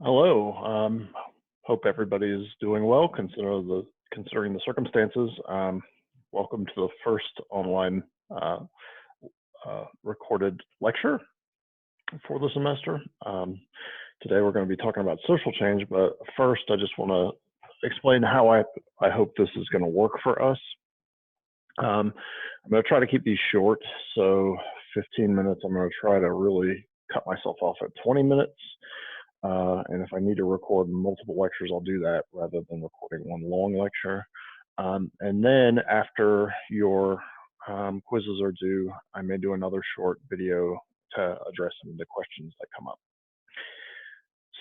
Hello. Hope everybody is doing well, considering the circumstances. Welcome to the first online uh, recorded lecture for the semester. Today we're going to be talking about social change, but first I just want to explain how I hope this is going to work for us. I'm going to try to keep these short, so 15 minutes. I'm going to try to really cut myself off at 20 minutes. And if I need to record multiple lectures, I'll do that rather than recording one long lecture. And then after your quizzes are due, I may do another short video to address some of the questions that come up.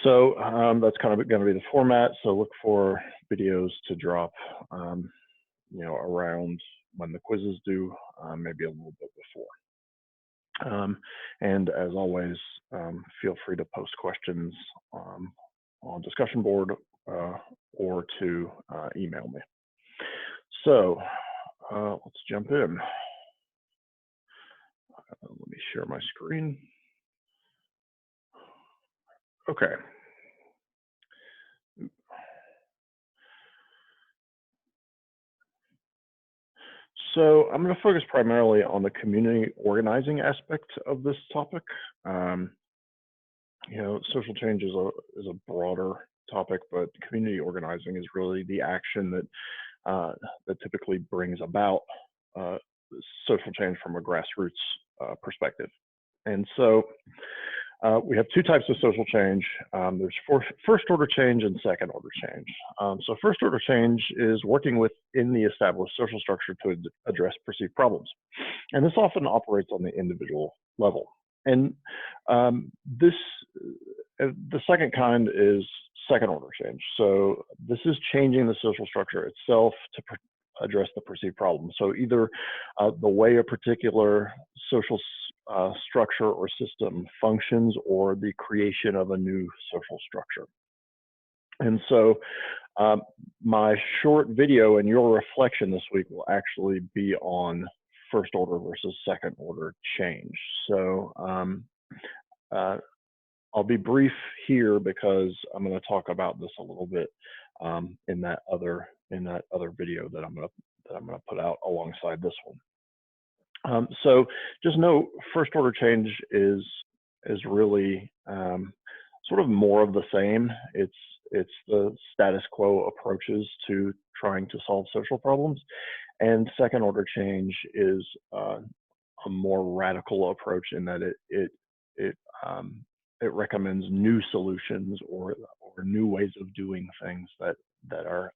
So that's kind of going to be the format. So look for videos to drop, around when the quizzes due, maybe a little bit before. And as always, feel free to post questions on discussion board or to email me. So let's jump in. Let me share my screen. Okay. So I'm going to focus primarily on the community organizing aspect of this topic. Social change is a broader topic, but community organizing is really the action that typically brings about social change from a grassroots perspective. And so we have two types of social change. There's first order change and second order change. So first order change is working within the established social structure to address perceived problems. And this often operates on the individual level. And the second kind is second order change. So this is changing the social structure itself to address the perceived problem. So either the way a particular social structure or system functions, or the creation of a new social structure. And so my short video and your reflection this week will actually be on first order versus second order change. So I'll be brief here because I'm going to talk about this a little bit in that other video that I'm going to put out alongside this one. So just know first order change is really sort of more of the same. It's the status quo approaches to trying to solve social problems, and second order change is a more radical approach in that it recommends new solutions or new ways of doing things that are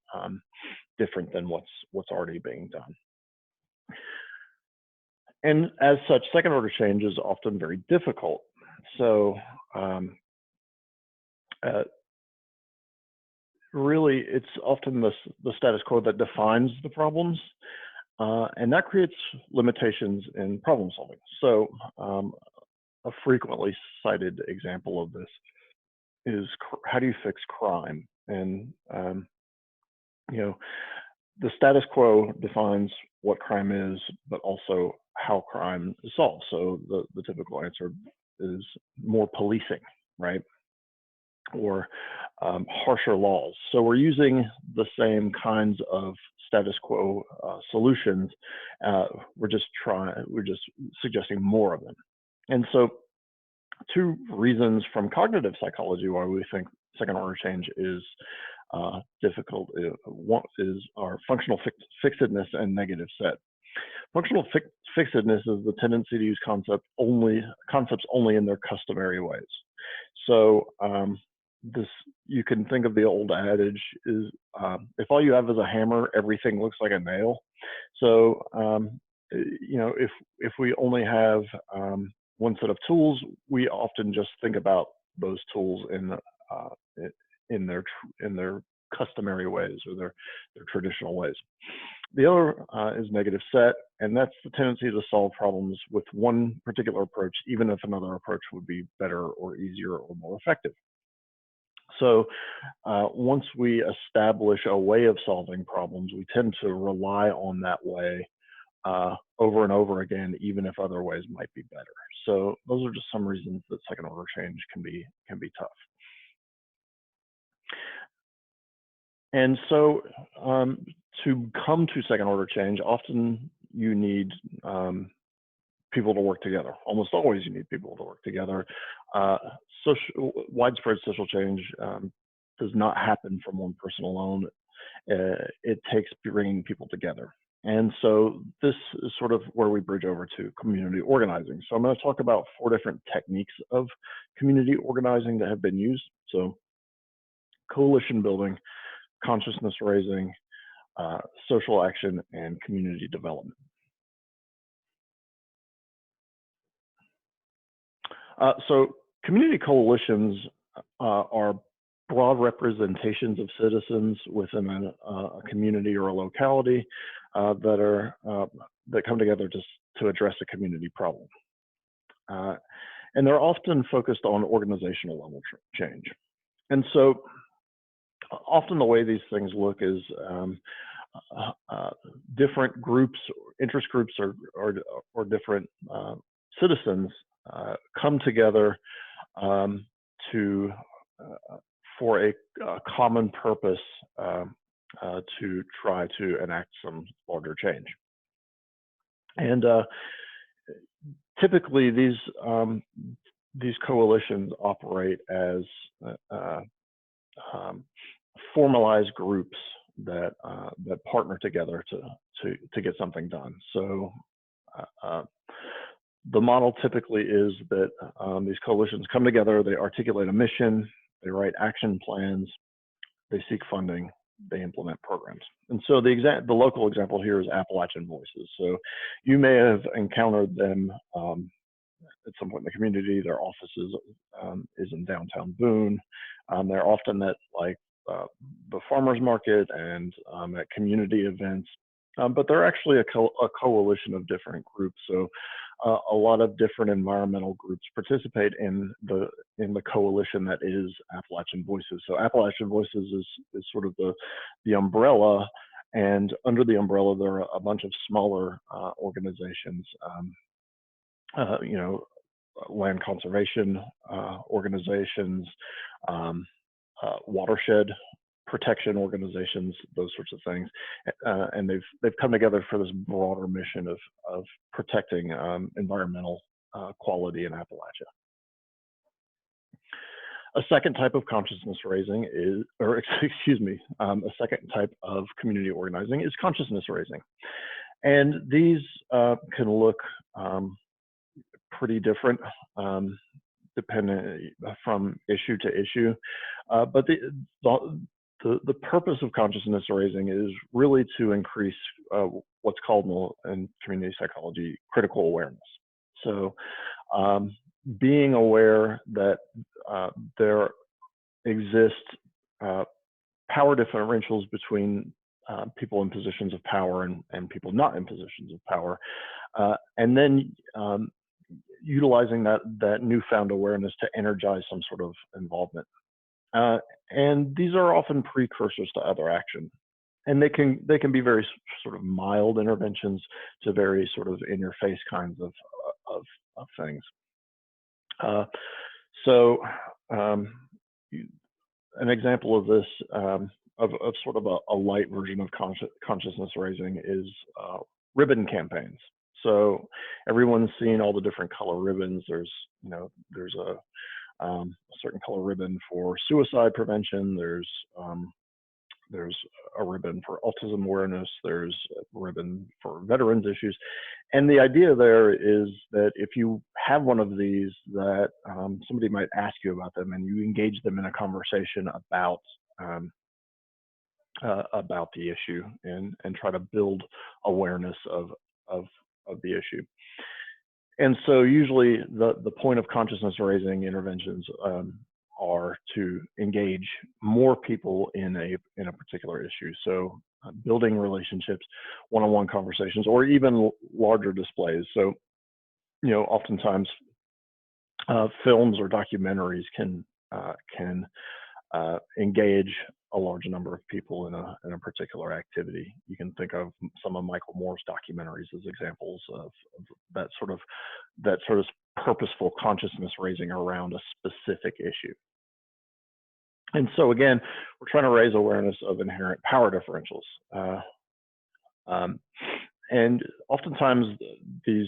different than what's already being done. And as such, second order change is often very difficult. So really, it's often the status quo that defines the problems, and that creates limitations in problem solving. So a frequently cited example of this is how do you fix crime? And the status quo defines what crime is, but also how crime is solved. So the typical answer is more policing, right? Or harsher laws. So we're using the same kinds of status quo solutions. We're just suggesting more of them. And so two reasons from cognitive psychology why we think second order change is difficult. One is our functional fixedness and negative set. Functional fixedness is the tendency to use concepts only in their customary ways. So you can think of the old adage is if all you have is a hammer, everything looks like a nail. So if we only have one set of tools, we often just think about those tools in their customary ways or their traditional ways. The other is negative set, and that's the tendency to solve problems with one particular approach, even if another approach would be better or easier or more effective. So once we establish a way of solving problems, we tend to rely on that way over and over again, even if other ways might be better. So those are just some reasons that second order change can be tough. And so to come to second order change, often you need people to work together. Almost always you need people to work together. Widespread social change does not happen from one person alone. It takes bringing people together. And so this is sort of where we bridge over to community organizing. So I'm going to talk about 4 different techniques of community organizing that have been used. So coalition building, consciousness raising, social action, and community development. So community coalitions are broad representations of citizens within a community or a locality that come together to address a community problem. And they're often focused on organizational level change. And so often the way these things look is different groups, interest groups, or different citizens come together for a common purpose to try to enact some larger change. And typically these coalitions operate as formalized groups that partner together to get something done. So the model typically is that these coalitions come together, they articulate a mission, they write action plans, they seek funding, they implement programs. And so the local example here is Appalachian Voices. So you may have encountered them at some point in the community. Their offices is in downtown Boone. They're often at like the farmers market and at community events, but they're actually a coalition of different groups. So a lot of different environmental groups participate in the coalition that is Appalachian Voices. So Appalachian Voices is sort of the umbrella, and under the umbrella there are a bunch of smaller organizations. You know, land conservation organizations, watershed protection organizations, those sorts of things, and they've come together for this broader mission of protecting environmental quality in Appalachia. A second type of consciousness raising is, or excuse me, a second type of community organizing is consciousness raising, and these can look pretty different depending from issue to issue, but the purpose of consciousness raising is really to increase what's called in community psychology critical awareness. So being aware that there exist power differentials between people in positions of power and people not in positions of power, and then utilizing that newfound awareness to energize some sort of involvement. And these are often precursors to other action, and they can be very sort of mild interventions to very sort of in your face kinds of things. So an example of this of sort of a light version of consciousness raising is ribbon campaigns. So everyone's seen all the different color ribbons. There's a certain color ribbon for suicide prevention. There's a ribbon for autism awareness. There's a ribbon for veterans issues. And the idea there is that if you have one of these, that somebody might ask you about them, and you engage them in a conversation about the issue and try to build awareness of the issue. And so usually the point of consciousness raising interventions are to engage more people in a particular issue. So building relationships, one-on-one conversations, or even larger displays. So, you know, oftentimes films or documentaries can engage a large number of people in a particular activity. You can think of some of Michael Moore's documentaries as examples of that sort of purposeful consciousness raising around a specific issue. And so again, we're trying to raise awareness of inherent power differentials. Um, and oftentimes these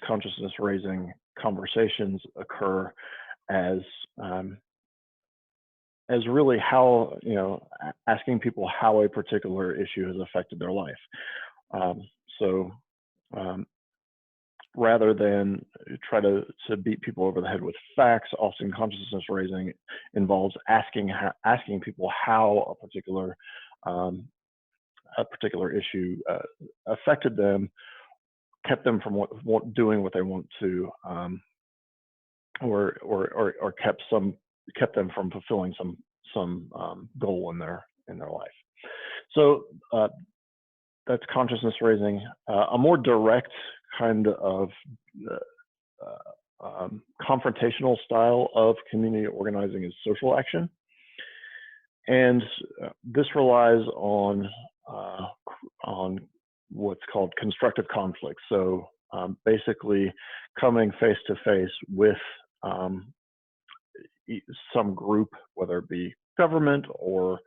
consciousness raising conversations occur as really how, asking people how a particular issue has affected their life. So rather than try to beat people over the head with facts, often consciousness raising involves asking people how a particular issue affected them, kept them from doing what they want to, or kept them from fulfilling some goal in their life. So that's consciousness raising. A more direct kind of confrontational style of community organizing is social action, and this relies on what's called constructive conflict. So basically, coming face to face with some group, whether it be government or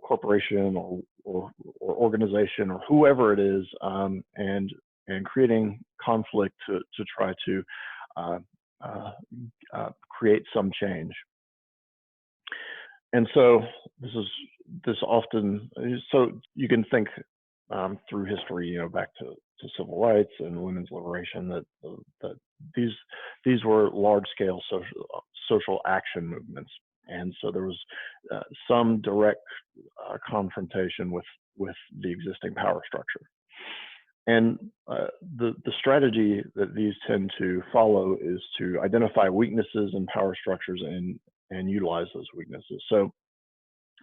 corporation or organization or whoever it is, and creating conflict to try to create some change. And so this often, so you can think through history, back to civil rights and women's liberation, that these were large-scale social action movements, and so there was some direct confrontation with the existing power structure. And the strategy that these tend to follow is to identify weaknesses in power structures and utilize those weaknesses. So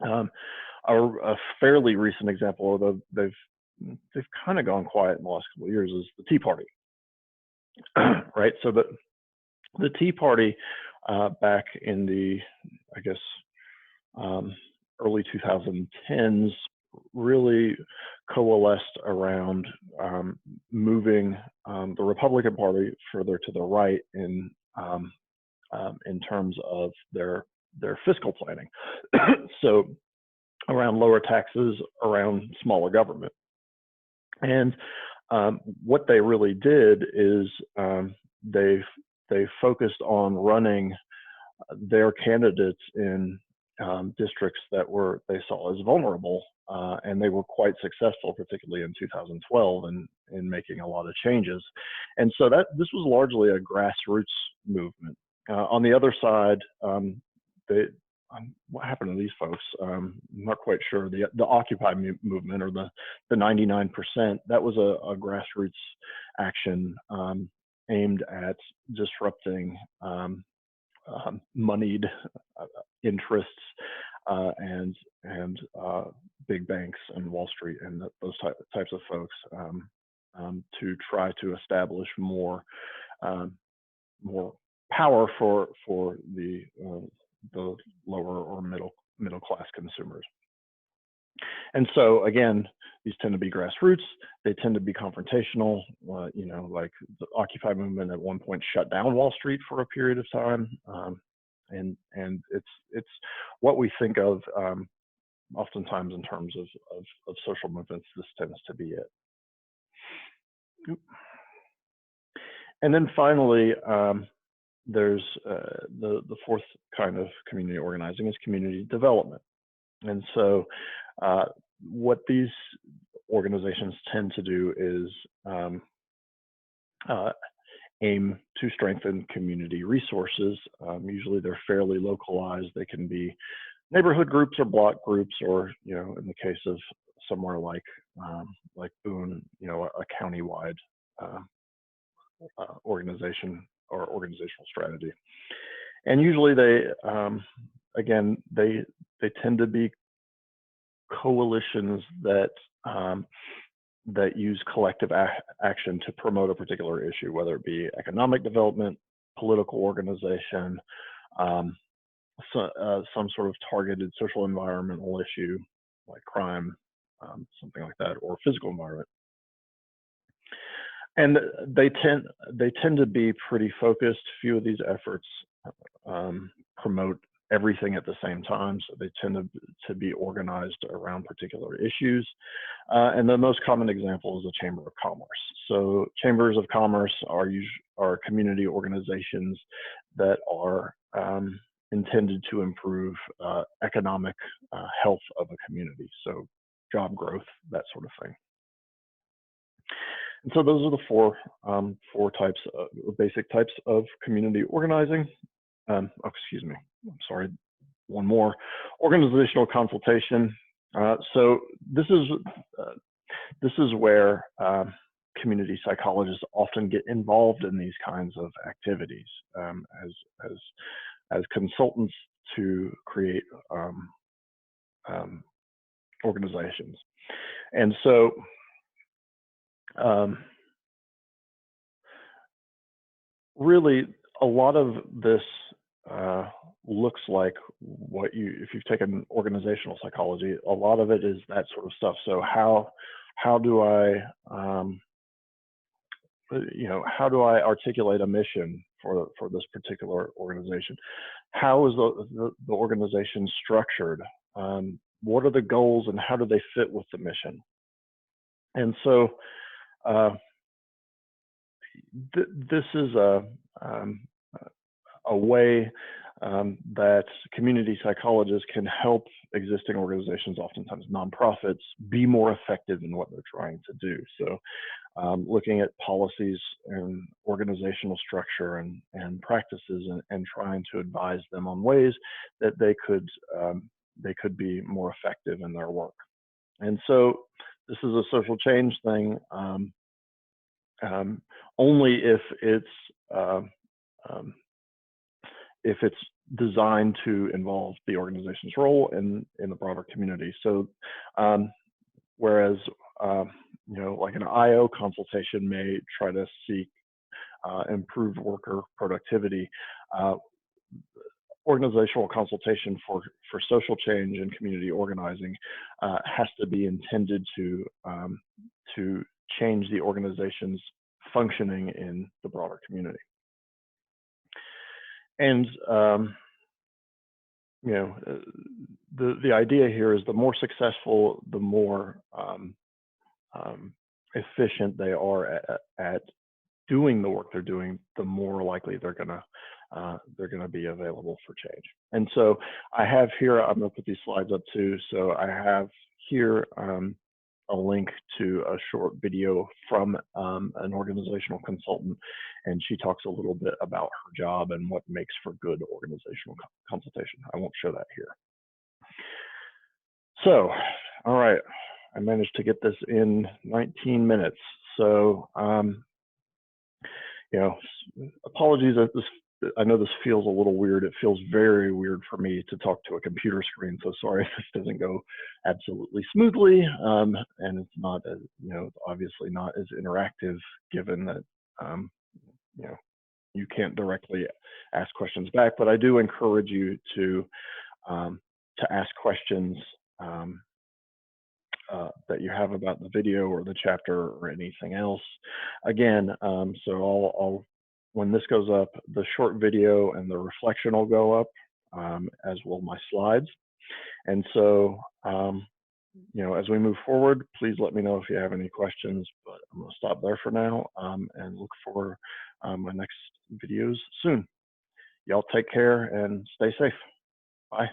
a fairly recent example, although they've kind of gone quiet in the last couple of years, is the Tea Party. Right. So the Tea Party back in the, I guess, early 2010s really coalesced around moving the Republican Party further to the right in terms of their fiscal planning. So around lower taxes, around smaller government. And what they really did is they focused on running their candidates in districts that they saw as vulnerable, and they were quite successful, particularly in 2012, in making a lot of changes. And so this was largely a grassroots movement. On the other side, what happened to these folks? I'm not quite sure. The Occupy movement, or the 99%, that was a grassroots action aimed at disrupting moneyed interests and big banks and Wall Street and those types of folks, to try to establish more power for the lower or middle class consumers. And so again, these tend to be grassroots. They tend to be confrontational. Like the Occupy movement at one point shut down Wall Street for a period of time, and it's what we think of oftentimes in terms of social movements. This tends to be it. And then finally, there's the fourth kind of community organizing is community development. And so what these organizations tend to do is aim to strengthen community resources. Usually they're fairly localized. They can be neighborhood groups or block groups, or, in the case of somewhere like Boone, a countywide organization or organizational strategy. And usually they tend to be coalitions that use collective action to promote a particular issue, whether it be economic development, political organization, some sort of targeted social environmental issue like crime, something like that, or physical environment. And they tend to be pretty focused. Few of these efforts promote everything at the same time, so they tend to be organized around particular issues. And the most common example is a chamber of commerce. So chambers of commerce are community organizations that are intended to improve economic health of a community, so job growth, that sort of thing. And so those are the four types, basic types of community organizing. Excuse me, I'm sorry, one more. Organizational consultation. So this is where community psychologists often get involved in these kinds of activities as consultants to create organizations. And so really, a lot of this looks like what if you've taken organizational psychology, a lot of it is that sort of stuff. So how do I how do I articulate a mission for this particular organization? How is the organization structured? What are the goals and how do they fit with the mission? And so this is a way that community psychologists can help existing organizations, oftentimes nonprofits, be more effective in what they're trying to do. So looking at policies and organizational structure and practices and trying to advise them on ways that they could be more effective in their work. And so this is a social change thing only if it's designed to involve the organization's role in the broader community. So whereas like an IO consultation may try to seek improved worker productivity, organizational consultation for social change and community organizing has to be intended to change the organization's functioning in the broader community. And the idea here is the more successful, the more efficient they are at doing the work they're doing, the more likely they're gonna be available for change. And so I have here, I'm gonna put these slides up too. So I have here a link to a short video from an organizational consultant, and she talks a little bit about her job and what makes for good organizational consultation. I won't show that here. So, all right, I managed to get this in 19 minutes. So, apologies that I know this feels a little weird. It feels very weird for me to talk to a computer screen. So sorry if this doesn't go absolutely smoothly. And it's not, obviously not as interactive, given that, you can't directly ask questions back. But I do encourage you to ask questions that you have about the video or the chapter or anything else. Again, so when this goes up, the short video and the reflection will go up, as will my slides. And so, as we move forward, please let me know if you have any questions, but I'm gonna stop there for now and look for my next videos soon. Y'all take care and stay safe. Bye.